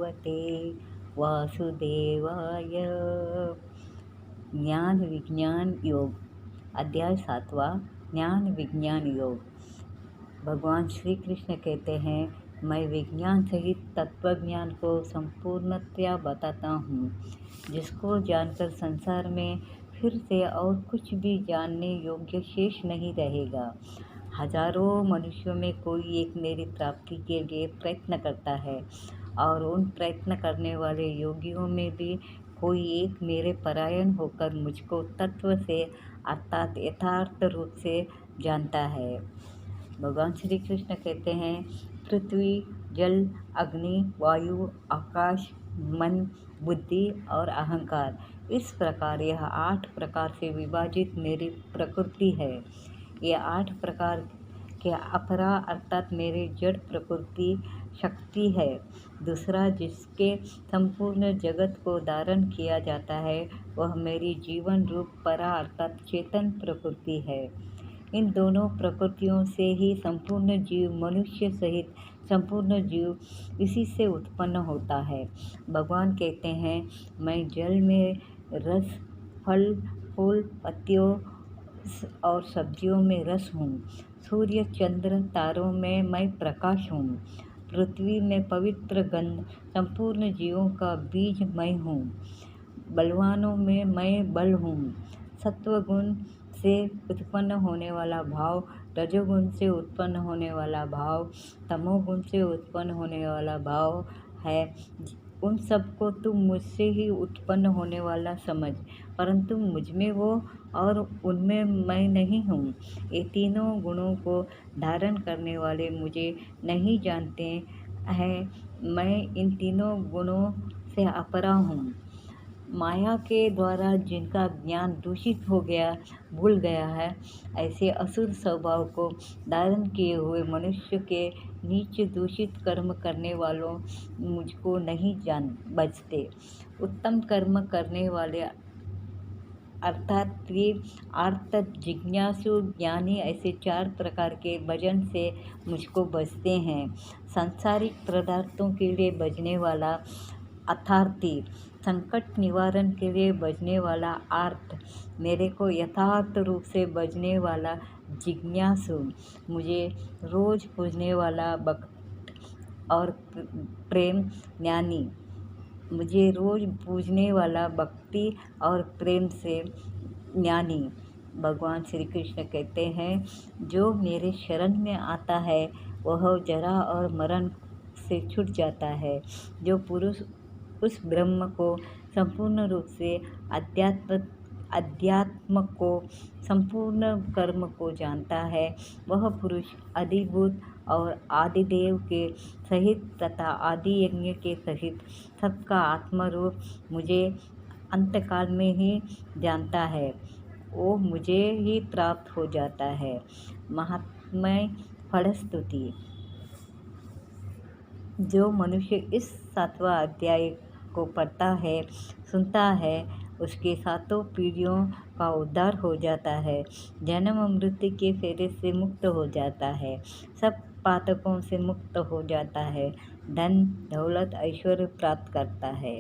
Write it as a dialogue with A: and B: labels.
A: भगवते वासुदेवाय। ज्ञान विज्ञान योग, अध्याय 7वां, ज्ञान विज्ञान योग। भगवान श्री कृष्ण कहते हैं, मैं विज्ञान सहित तत्वज्ञान को संपूर्णतया बताता हूँ, जिसको जानकर संसार में फिर से और कुछ भी जानने योग्य शेष नहीं रहेगा। हजारों मनुष्यों में कोई एक मेरी प्राप्ति के लिए प्रयत्न करता है, और उन प्रयत्न करने वाले योगियों में भी कोई एक मेरे परायण होकर मुझको तत्व से अर्थात यथार्थ रूप से जानता है। भगवान श्री कृष्ण कहते हैं, पृथ्वी, जल, अग्नि, वायु, आकाश, मन, बुद्धि और अहंकार, इस प्रकार यह 8 प्रकार से विभाजित मेरी प्रकृति है। ये 8 प्रकार के अपरा अर्थात मेरे जड़ प्रकृति शक्ति है। दूसरा जिसके संपूर्ण जगत को धारण किया जाता है, वह मेरी जीवन रूप परा अर्थात चेतन प्रकृति है। इन दोनों प्रकृतियों से ही संपूर्ण जीव, मनुष्य सहित संपूर्ण जीव इसी से उत्पन्न होता है। भगवान कहते हैं, मैं जल में रस, फल, फूल, पत्तियों और सब्जियों में रस हूँ। सूर्य, चंद्र, तारों में मैं प्रकाश हूँ। पृथ्वी में पवित्र गंध, संपूर्ण जीवों का बीज मैं हूँ। बलवानों में मैं बल हूँ। सत्वगुण से उत्पन्न होने वाला भाव, रजोगुण से उत्पन्न होने वाला भाव, तमोगुण से उत्पन्न होने वाला भाव है। उन सबको तुम मुझसे ही उत्पन्न होने वाला समझ, परंतु मुझमें वो और उनमें मैं नहीं हूँ। ये तीनों गुणों को धारण करने वाले मुझे नहीं जानते हैं। मैं इन तीनों गुणों से अपरा हूँ। माया के द्वारा जिनका ज्ञान दूषित हो गया, भूल गया है, ऐसे असुर स्वभाव को धारण किए हुए मनुष्य के नीच दूषित कर्म करने वालों मुझको नहीं बचते। उत्तम कर्म करने वाले अर्थात आर्त, जिज्ञासु, ज्ञानी, ऐसे 4 प्रकार के भजन से मुझको बचते हैं। सांसारिक पदार्थों के लिए बजने वाला अर्थार्थी, संकट निवारण के लिए बजने वाला आर्त, मेरे को यथार्थ रूप से बजने वाला जिज्ञासु, मुझे रोज पूजने वाला भक्त और प्रेम ज्ञानी, मुझे रोज पूजने वाला भक्ति और प्रेम से ज्ञानी। भगवान श्री कृष्ण कहते हैं, जो मेरे शरण में आता है वह जरा और मरण से छूट जाता है। जो पुरुष उस ब्रह्म को संपूर्ण रूप से अध्यात्म को संपूर्ण कर्म को जानता है, वह पुरुष आदिभूत और आदिदेव के सहित तथा आदि यज्ञ के सहित सबका आत्मरूप मुझे अंतकाल में ही जानता है। वो मुझे ही प्राप्त हो जाता है। महात्म्य फलस्तुति। जो मनुष्य इस 7वां अध्याय को पढ़ता है, सुनता है, उसके 7 पीढ़ियों का उद्धार हो जाता है, जन्म मृत्यु के फेरे से मुक्त हो जाता है, सब पातकों से मुक्त हो जाता है, धन दौलत ऐश्वर्य प्राप्त करता है।